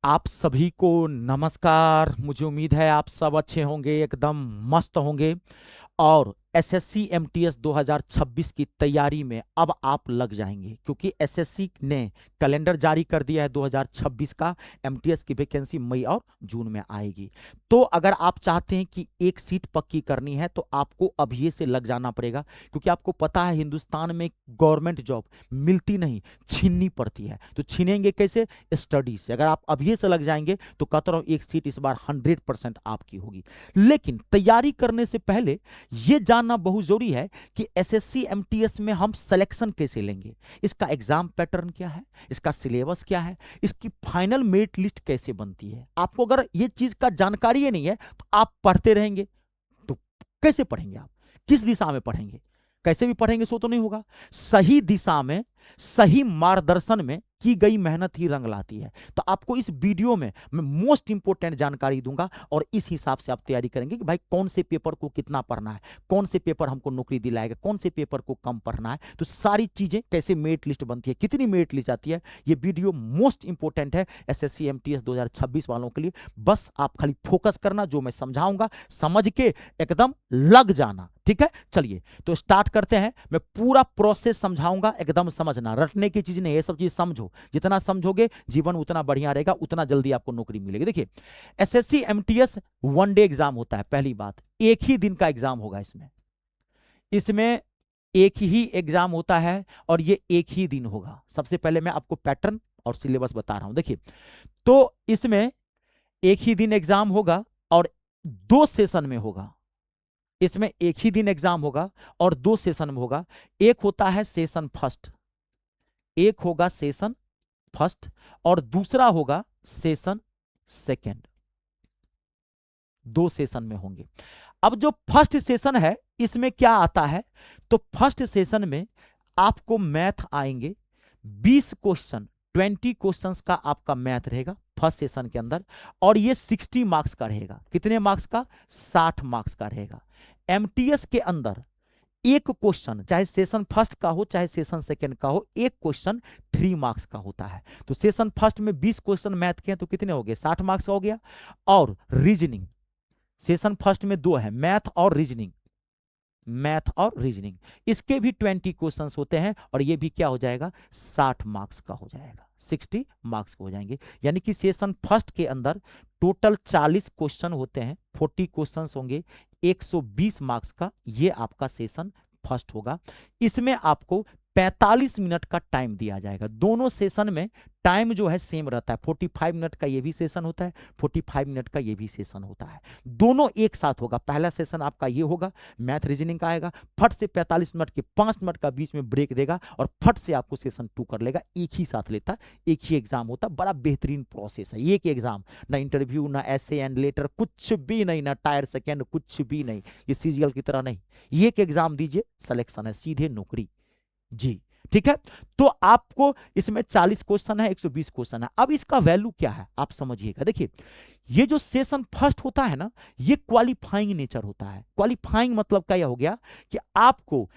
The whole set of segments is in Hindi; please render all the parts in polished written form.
आप सभी को नमस्कार। मुझे उम्मीद है आप सब अच्छे होंगे, एकदम मस्त होंगे। और एसएससी एमटीएस 2026 की तैयारी में अब आप लग जाएंगे, क्योंकि एसएससी ने कैलेंडर जारी कर दिया है 2026 का। एमटीएस की वैकेंसी मई और जून में आएगी। तो अगर आप चाहते हैं कि एक सीट पक्की करनी है तो आपको अभी से लग जाना पड़ेगा, क्योंकि आपको पता है हिंदुस्तान में गवर्नमेंट जॉब मिलती नहीं, छीननी पड़ती है। तो छीनेंगे कैसे? स्टडी से। अगर आप अभी से लग जाएंगे तो कहता रहा हूं, एक सीट इस बार 100% आपकी होगी। लेकिन तैयारी करने से पहले यह जानना बहुत जरूरी है कि एसएससी एमटीएस में हम सिलेक्शन कैसे लेंगे, इसका एग्जाम पैटर्न क्या है, इसका सिलेबस क्या है, इसकी फाइनल मेरिट लिस्ट कैसे बनती है। आपको अगर यह चीज का जानकारी ही नहीं है तो आप पढ़ते रहेंगे तो कैसे पढ़ेंगे? आप किस दिशा में पढ़ेंगे? कैसे भी पढ़ेंगे सो तो नहीं होगा। सही दिशा में, सही मार्गदर्शन में की गई मेहनत ही रंग लाती है। तो आपको इस वीडियो में मैं मोस्ट इंपोर्टेंट जानकारी दूंगा और इस हिसाब से आप तैयारी करेंगे कि भाई कौन से पेपर को कितना पढ़ना है, कौन से पेपर हमको नौकरी दिलाएगा, कौन से पेपर को कम पढ़ना है। तो सारी चीजें, कैसे मेरिट लिस्ट बनती है, कितनी मेरिट लिस्ट आती है, ये वीडियो मोस्ट इंपोर्टेंट है एसएससी एमटीएस 2026 वालों के लिए। बस आप खाली फोकस करना, जो मैं समझाऊंगा समझ के एकदम लग जाना। ठीक है, चलिए तो स्टार्ट करते हैं। मैं पूरा प्रोसेस समझाऊंगा, एकदम समझना, रटने की चीज नहीं, ये सब चीज समझो। जितना समझोगे जीवन उतना बढ़िया रहेगा, उतना जल्दी आपको नौकरी मिलेगी। देखिए, SSC MTS one day exam होता है। पहली बात, एक ही दिन का एग्जाम होगा। इसमें इसमें एक ही एग्जाम होता है और ये एक ही दिन होगा। सबसे पहले मैं आपको पैटर्न और सिलेबस बता रहा हूं। देखिए, तो इसमें एक ही दिन एग्जाम होगा और 2 सेशन में होगा। इसमें एक ही दिन एग्जाम होगा और 2 सेशन में होगा। एक होता है सेशन फर्स्ट, एक होगा सेशन फर्स्ट और दूसरा होगा सेशन सेकेंड। 2 सेशन में होंगे। अब जो फर्स्ट सेशन है इसमें क्या आता है, तो फर्स्ट सेशन में आपको मैथ आएंगे 20 क्वेश्चन, 20 क्वेश्चंस का आपका मैथ रहेगा फर्स्ट सेशन के अंदर। और ये 60 मार्क्स का रहेगा। कितने मार्क्स का? 60 मार्क्स का रहेगा। एमटीएस के अंदर एक क्वेश्चन, चाहे सेशन फर्स्ट का हो चाहे सेशन सेकंड का हो, एक क्वेश्चन 3 मार्क्स का होता है। तो सेशन फर्स्ट में 20 क्वेश्चन मैथ के हैं तो कितने हो गए? 60 मार्क्स का हो गया। और रीजनिंग, सेशन फर्स्ट में 2 है, मैथ और रीजनिंग। मैथ और रीजनिंग, इसके भी 20 क्वेश्चंस होते हैं और ये भी क्या हो जाएगा? 60 मार्क्स का हो जाएगा, 60 मार्क्स हो जाएंगे। यानी कि सेशन फर्स्ट के अंदर टोटल 40 क्वेश्चन होते हैं, 40 क्वेश्चंस होंगे, 120 मार्क्स का ये आपका सेशन फर्स्ट होगा। इसमें आपको 45 मिनट का टाइम दिया जाएगा। दोनों सेशन में टाइम जो है सेम रहता है। 45 मिनट का ये भी सेशन होता है, 45 मिनट का ये भी सेशन होता है। दोनों एक साथ होगा। पहला सेशन आपका ये होगा, मैथ रीजनिंग का आएगा, फट से 45 मिनट के 5 मिनट का बीच में ब्रेक देगा और फट से आपको सेशन 2 कर लेगा। एक ही साथ लेता, एक ही एग्जाम होता। बड़ा बेहतरीन प्रोसेस है। एक एग्जाम, ना इंटरव्यू, ना एसे एंड लेटर, कुछ भी नहीं, ना टायर सेकेंड, कुछ भी नहीं। ये सीजीएल की तरह नहीं, एक एग्जाम दीजिए, सिलेक्शन है, सीधे नौकरी जी। ठीक है, तो आपको इसमें 40 क्वेश्चन है, 120 क्वेश्चन है। अब इसका वैल्यू क्या है आप समझिएगा। देखिए, ये जो सेशन फर्स्ट होता है ना, ये क्वालिफाइंग नेचर होता है। क्वालिफाइंग मतलब क्या हो गया कि आपको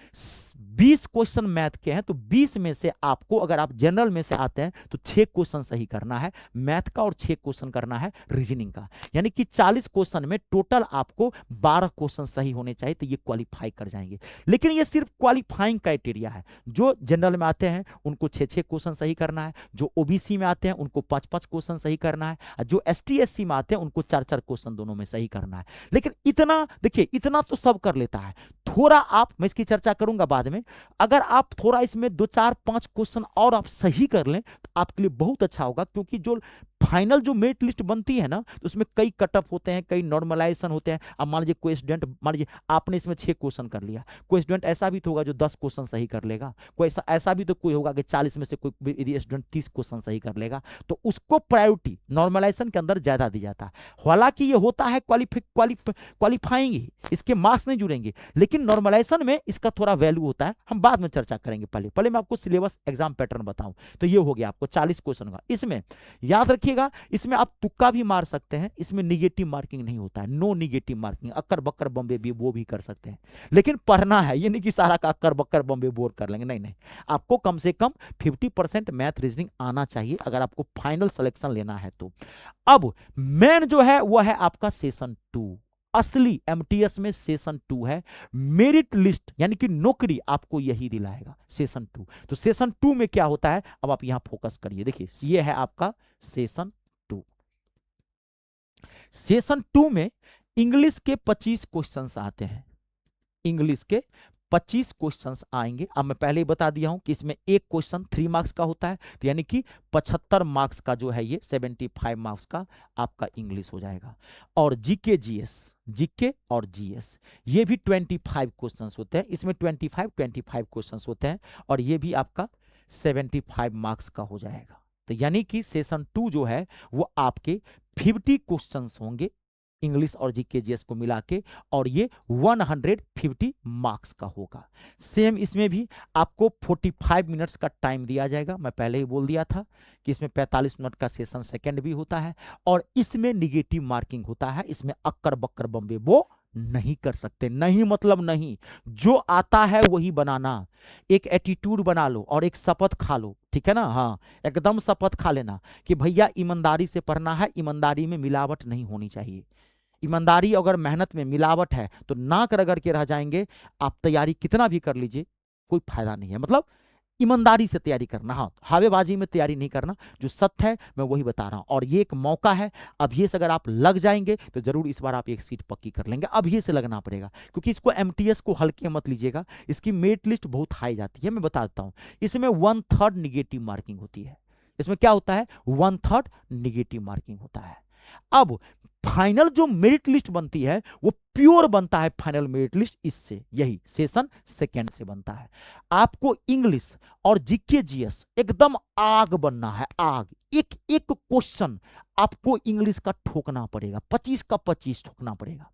20 क्वेश्चन मैथ के हैं तो 20 में से आपको, अगर आप जनरल में से आते हैं तो 6 क्वेश्चन सही करना है मैथ का और 6 क्वेश्चन करना है रीजनिंग का। यानी कि 40 क्वेश्चन में टोटल आपको 12 क्वेश्चन सही होने चाहिए, तो ये क्वालिफाई कर जाएंगे। लेकिन ये सिर्फ क्वालिफाइंग क्राइटेरिया है। जो जनरल में आते हैं उनको 6-6 क्वेश्चन सही करना है, जो ओबीसी में आते हैं उनको 5-5 क्वेश्चन सही करना है, और जो एसटी एससी में आते हैं उनको 4-4 क्वेश्चन दोनों में सही करना है। लेकिन इतना देखिए, इतना तो सब कर लेता है। थोड़ा आप, मैं इसकी चर्चा करूंगा बाद में, अगर आप थोड़ा इसमें 2-4-5 क्वेश्चन और आप सही कर लें तो आपके लिए बहुत अच्छा होगा। क्योंकि जो फाइनल जो मेरिट लिस्ट बनती है ना, तो उसमें कई कट ऑफ होते हैं, कई नॉर्मलाइजेशन होते हैं। अब मान लीजिए कोई स्टूडेंट, मान लीजिए आपने इसमें 6 क्वेश्चन कर लिया, कोई स्टूडेंट ऐसा भी तो होगा जो 10 क्वेश्चन सही कर लेगा, कोई ऐसा भी तो कोई होगा कि 40 में से कोई स्टूडेंट 30 क्वेश्चन सही कर लेगा। तो उसको प्रायोरिटी नॉर्मलाइजेशन के अंदर ज्यादा दी जाता है। हालांकि ये होता है क्वालिफाइंग ही, इसके मार्क्स नहीं जुड़ेंगे, लेकिन नॉर्मलाइजेशन में इसका थोड़ा वैल्यू होता है, हम बाद में चर्चा करेंगे। पहले पहले मैं आपको सिलेबस एग्जाम पैटर्न बताऊं। तो ये हो गया आपको 40 क्वेश्चन का। इसमें याद रखिएगा, इसमें आप तुक्का भी मार सकते हैं, इसमें निगेटिव मार्किंग नहीं होता है, नो निगेटिव मार्किंग। अक्कर बक्कर बम्बे भी वो भी कर सकते हैं, लेकिन पढ़ना है, ये नहीं कि सारा का अक्कर बक्कर बम्बे बोर कर लेंगे, नहीं नहीं। आपको कम से कम 50% मैथ रीजनिंग आना चाहिए अगर आपको फाइनल सिलेक्शन लेना है तो। अब मेन जो है वो है आपका सेशन 2। असली एमटीएस में सेशन 2 है। मेरिट लिस्ट यानी कि नौकरी आपको यही दिलाएगा, सेशन 2। तो सेशन 2 में क्या होता है, अब आप यहां फोकस करिए। देखिए ये है आपका सेशन 2। सेशन 2 में इंग्लिश के 25 क्वेश्चंस आते हैं। इंग्लिश के 25 क्वेश्चंस आएंगे। अब मैं पहले ही बता दिया हूं कि इसमें एक क्वेश्चन 3 मार्क्स का होता है, तो यानी कि 75 मार्क्स का जो है ये 75 मार्क्स का आपका इंग्लिश हो जाएगा। और जीके जीएस, जीके और जीएस ये भी 25 क्वेश्चंस होते हैं। इसमें 25 क्वेश्चंस होते हैं और ये भी आपका 75 मार्क्स का हो जाएगा। तो यानी कि सेशन 2 जो है वो आपके 50 क्वेश्चंस होंगे इंग्लिश और जीके जीएस को मिला के, और ये 150 मार्क्स का होगा। सेम इसमें भी आपको 45 मिनट्स का टाइम दिया जाएगा। मैं पहले ही बोल दिया था कि इसमें 45 मिनट का सेशन सेकंड भी होता है, और इसमें निगेटिव मार्किंग होता है। इसमें अक्कर बक्कर बम्बे वो नहीं कर सकते। नहीं मतलब नहीं, जो आता है वही बनाना। एक एटीट्यूड बना लो और एक शपथ खा लो, ठीक है ना। हाँ, एकदम शपथ खा लेना कि भैया ईमानदारी से पढ़ना है, ईमानदारी में मिलावट नहीं होनी चाहिए। ईमानदारी अगर मेहनत में मिलावट है तो नाक रगड़ के रह जाएंगे। आप तैयारी कितना भी कर लीजिए, कोई फायदा नहीं है। मतलब ईमानदारी से तैयारी करना, हाँ, हावेबाजी में तैयारी नहीं करना। जो सत्य है मैं वही बता रहा हूं, और ये एक मौका है। अब ये से अगर आप लग जाएंगे तो जरूर इस बार आप एक सीट पक्की कर लेंगे। अब ये से लगना पड़ेगा, क्योंकि इसको एमटीएस को हल्के मत लीजिएगा, इसकी मेरिट लिस्ट बहुत हाई जाती है। मैं बता देता हूं, इसमें 1/3 निगेटिव मार्किंग होती है। इसमें क्या होता है, 1/3 निगेटिव मार्किंग होता है। अब फाइनल जो मेरिट लिस्ट बनती है वो प्योर बनता है, फाइनल मेरिट लिस्ट इससे, यही सेशन सेकंड से बनता है। आपको इंग्लिश और जीके जीएस एकदम आग बनना है, आग। एक एक क्वेश्चन आपको इंग्लिश का ठोकना पड़ेगा, 25 का 25 ठोकना पड़ेगा।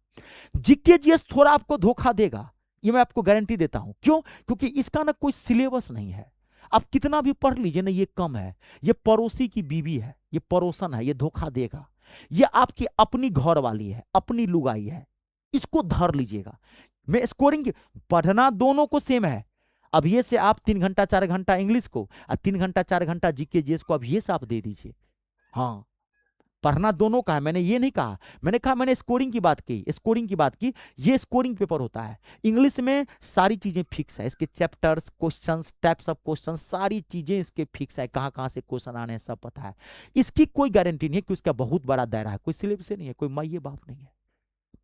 जीके जीएस थोड़ा आपको धोखा देगा, ये मैं आपको गारंटी देता हूं। क्यों? क्योंकि इसका ना कोई सिलेबस नहीं है। आप कितना भी पढ़ लीजिए ना, ये कम है। ये पड़ोसी की बीवी है, ये पड़ोसन है, ये धोखा देगा। ये आपकी अपनी घर वाली है, अपनी लुगाई है, इसको धर लीजिएगा। मैं स्कोरिंग पढ़ना दोनों को सेम है। अब ये से आप 3 घंटा 4 घंटा इंग्लिश को और 3 घंटा 4 घंटा जीके जीएस को अब ये से आप दे दीजिए। हाँ, पढ़ना दोनों का है, मैंने ये नहीं कहा। मैंने कहा, मैंने स्कोरिंग की बात की, स्कोरिंग की बात की। ये स्कोरिंग पेपर होता है। इंग्लिश में सारी चीजें फिक्स है, इसके chapters, questions, types of question, सारी चीजें इसके फिक्स है। कहाँ कहाँ से क्वेश्चन आने हैं सब पता है। इसकी कोई गारंटी नहीं है कि उसका बहुत बड़ा दायरा है, कोई सिलेबस नहीं है, कोई माइये बाप नहीं है।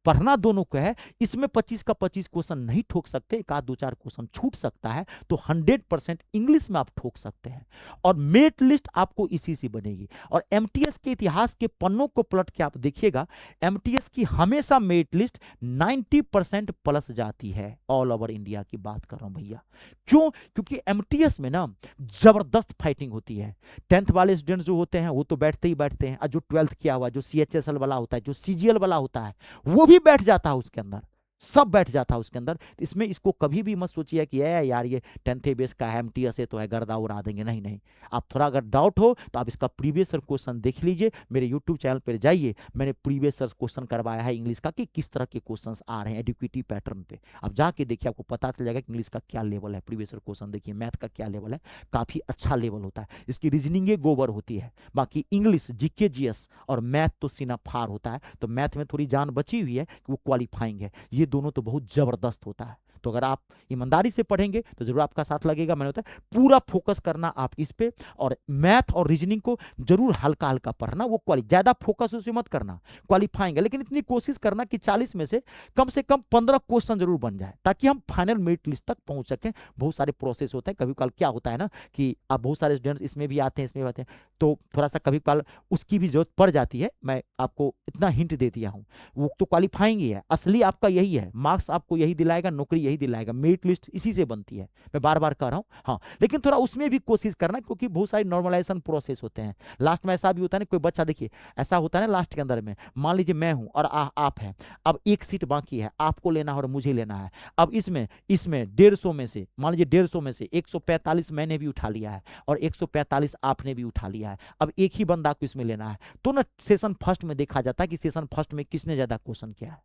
पढ़ना दोनों को है। इसमें 25 का 25 क्वेश्चन नहीं ठोक सकते, एक आध 2-4 क्वेश्चन छूट सकता है, तो 100% इंग्लिश में आप ठोक सकते हैं। और मेरिट लिस्ट आपको इसी से बनेगी। और एमटीएस के इतिहास के पन्नों को पलट के आप देखिएगा, एमटीएस की हमेशा मेरिट लिस्ट 90% प्लस जाती है। ऑल ओवर इंडिया की बात कर रहा हूं भैया। क्यों? क्योंकि एमटीएस में ना जबरदस्त फाइटिंग होती है। 10th वाले स्टूडेंट्स जो होते हैं वो तो बैठते ही बैठते हैं, और जो 12th किया हुआ, जो सीएचएसएल वाला होता है, जो सीजीएल वाला होता है, वो भी बैठ जाता है उसके अंदर, सब बैठ जाता है उसके अंदर। इसमें इसको कभी भी मत सोचिए कि यार ये 10th बेस का है, एमटीएस है तो है, गर्दा उड़ा देंगे। नहीं नहीं, आप थोड़ा अगर डाउट हो तो आप इसका प्रीवियस क्वेश्चन देख लीजिए। मेरे यूट्यूब चैनल पर जाइए, मैंने प्रीवियस क्वेश्चन करवाया है इंग्लिश का कि किस तरह के क्वेश्चन आ रहे हैं एडुकेटिव पैटर्न पे। आप जाके देखिए, आपको पता चल जाएगा कि इंग्लिश का क्या लेवल है। प्रीवियस क्वेश्चन देखिए, मैथ का क्या लेवल है, काफी अच्छा लेवल होता है। इसकी रीजनिंग गोबर होती है। बाकी इंग्लिश, जीके जीएस और मैथ तो सीना फार होता है। तो मैथ में थोड़ी जान बची हुई है कि वो क्वालिफाइंग है। ये दोनों तो बहुत जबरदस्त होता है। तो अगर आप ईमानदारी से पढ़ेंगे तो जरूर आपका साथ लगेगा। मैंने बताया पूरा फोकस करना आप इस पे, और मैथ और रीजनिंग को जरूर हल्का हल्का पढ़ना। वो ज्यादा फोकस उस पे मत करना, क्वालिफाइंग है, लेकिन इतनी कोशिश करना कि 40 में से कम 15 क्वेश्चन जरूर बन जाए, ताकि हम फाइनल मेरिट लिस्ट तक पहुंच सकें। बहुत सारे प्रोसेस होते हैं। कभी कल क्या होता है ना कि आप बहुत सारे स्टूडेंट्स इसमें भी आते हैं, इसमें भी आते हैं, तो थोड़ा सा कभी कभार उसकी भी जरूरत पड़ जाती है, मैं आपको इतना हिंट दे दिया हूँ। वो तो क्वालिफाइंग ही है, असली आपका यही है, मार्क्स आपको यही दिलाएगा, नौकरी यही दिलाएगा, मेरिट लिस्ट इसी से बनती है, मैं बार बार कह रहा हूँ। हाँ, लेकिन थोड़ा उसमें भी कोशिश करना, क्योंकि बहुत सारी नॉर्मलाइजेशन प्रोसेस होते हैं। लास्ट में ऐसा भी होता है ना, कोई बच्चा देखिए ऐसा होता है ना लास्ट के अंदर में, मान लीजिए मैं हूं और आप हैं, अब एक सीट बाकी है, आपको लेना है और मुझे लेना है। अब इसमें इसमें 150 में से, मान लीजिए 150 में से 145 मैंने भी उठा लिया है और 145 आपने भी उठा लिया है, अब एक ही बंदा को इसमें लेना है। तो ना सेशन फर्स्ट में देखा जाता है कि सेशन फर्स्ट में किसने ज्यादा क्वेश्चन किया है।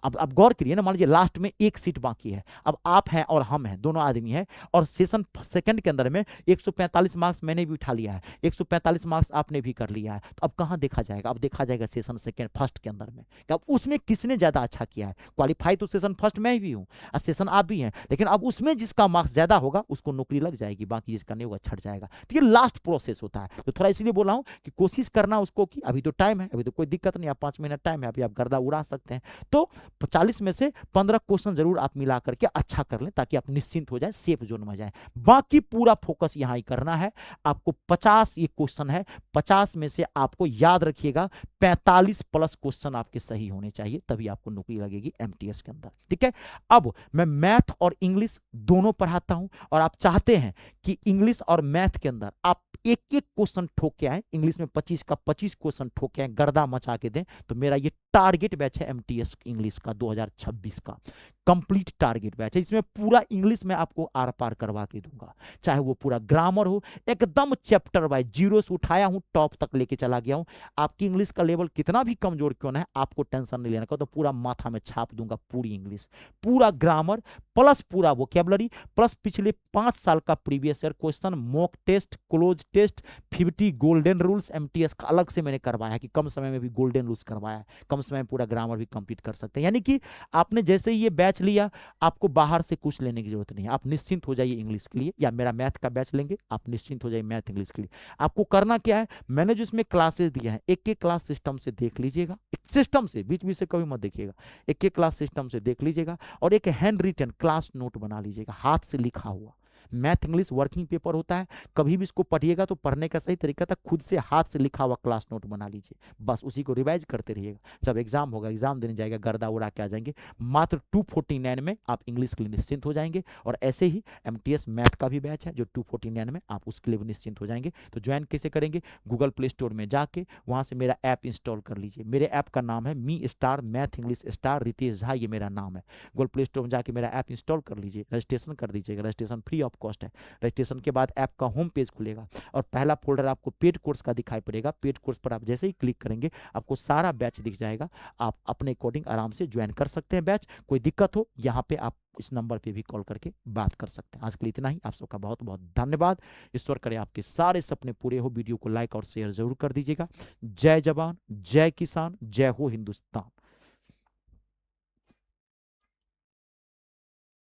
अब गौर करिए ना, मान लीजिए लास्ट में एक सीट बाकी है, अब आप हैं और हम हैं, दोनों आदमी हैं, और सेशन सेकंड के अंदर में 145 मार्क्स मैंने भी उठा लिया है, 145 मार्क्स आपने भी कर लिया है, तो अब कहाँ देखा जाएगा? अब देखा जाएगा सेशन सेकंड फर्स्ट के अंदर में, अब उसमें किसने ज्यादा अच्छा किया है। क्वालिफाई तो सेशन फर्स्ट में भी हूँ और सेशन आप भी हैं, लेकिन अब उसमें जिसका मार्क्स ज्यादा होगा उसको नौकरी लग जाएगी, बाकी जिसका नहीं होगा छट जाएगा। तो ये लास्ट प्रोसेस होता है, तो थोड़ा इसलिए बोला हूँ कि कोशिश करना उसको, कि अभी तो टाइम है, अभी तो कोई दिक्कत नहीं, आप 5 महीना टाइम है, अभी आप गर्दा उड़ा सकते हैं। तो 40 में से 15 क्वेश्चन जरूर आप मिला करके अच्छा कर लें, ताकि आप निश्चिंत हो जाए, सेफ जोन में जाए। बाकी पूरा फोकस यहां ही करना है आपको। 50 ये क्वेश्चन है, 50 में से आपको याद रखिएगा 45 प्लस क्वेश्चन आपके सही होने चाहिए, तभी आपको नौकरी लगेगी एमटीएस के अंदर, ठीक है। अब मैं मैथ और इंग्लिश दोनों पढ़ाता हूं, और आप चाहते हैं कि इंग्लिश और मैथ के अंदर आप एक एक क्वेश्चन ठोक के आए, इंग्लिश में 25 का 25 क्वेश्चन ठोक के आए, गर्दा मचा के दें, तो मेरा ये टारगेट बैच है एमटीएस इंग्लिश का 2026 का कंप्लीट टारगेट बैच है। इसमें पूरा इंग्लिश में आपको आर पार करवा के दूंगा, चाहे वो पूरा ग्रामर हो, एकदम चैप्टर वाइज, जीरो से उठाया हूं टॉप तक लेके चला गया हूं। आपकी इंग्लिश का लेवल कितना भी कमजोर क्यों ना है, आपको टेंशन नहीं लेना का, तो पूरा माथा में छाप दूंगा, पूरी इंग्लिश, पूरा ग्रामर, प्लस पूरा वोकेबलरी, प्लस पिछले 5 साल का previous year question, mock test, cloze test, 50 golden rules MTS का अलग से मैंने करवाया है, कि कम समय में भी गोल्डन रूल्स करवाया है, कम समय में पूरा ग्रामर भी कंप्लीट कर सकते हैं। यानी कि आपने जैसे ही ये बैच लिया, आपको बाहर से कुछ लेने की जरूरत नहीं है, आप निश्चिंत हो जाइए इंग्लिश के लिए, या मेरा मैथ का बैच लेंगे आप निश्चिंत हो जाइए मैथ इंग्लिश के लिए। आपको करना क्या है, मैंने जो इसमें क्लासेस दिया है, एक एक क्लास सिस्टम से देख लीजिएगा, सिस्टम से बीच बीच से कभी मत देखिएगा, एक एक क्लास सिस्टम से देख लीजिएगा, और एक हैंड रिटन क्लास नोट बना लीजिएगा, हाथ से लिखा हुआ। मैथ इंग्लिश वर्किंग पेपर होता है, कभी भी इसको पढ़िएगा तो पढ़ने का सही तरीका था, खुद से हाथ से लिखा हुआ क्लास नोट बना लीजिए, बस उसी को रिवाइज करते रहिएगा। जब एग्जाम होगा, एग्जाम देने जाएगा, गर्दा उड़ा के आ जाएंगे। मात्र 249 में आप इंग्लिश के लिए निश्चिंत हो जाएंगे, और ऐसे ही एमटीएस मैथ का भी बैच है जो 249 में, आप उसके लिए भी निश्चिंत हो जाएंगे। तो ज्वाइन कैसे करेंगे, गूगल प्ले स्टोर में जाके वहां से मेरा ऐप इंस्टॉल कर लीजिए। मेरे ऐप का नाम है me star math English star Ritesh Jha, ये मेरा नाम है। गूगल प्ले स्टोर में जाके मेरा ऐप इंस्टॉल कर लीजिए, रजिस्ट्रेशन कर दीजिएगा, रजिस्ट्रेशन फ्री ऑफ कॉस्ट है। रजिस्ट्रेशन के बाद ऐप का होम पेज खुलेगा, और पहला फोल्डर आपको पेड कोर्स का दिखाई पड़ेगा। पेड कोर्स पर आप जैसे ही क्लिक करेंगे, आपको सारा बैच दिख जाएगा, आप अपने अकॉर्डिंग आराम से ज्वाइन कर सकते हैं बैच। कोई दिक्कत हो, यहाँ पे आप इस नंबर पे भी कॉल करके बात कर सकते हैं। आज के लिए इतना ही, आप सबका बहुत बहुत धन्यवाद। ईश्वर करे आपके सारे सपने पूरे हो। वीडियो को लाइक और शेयर जरूर कर दीजिएगा। जय जवान, जय किसान, जय हो हिंदुस्तान।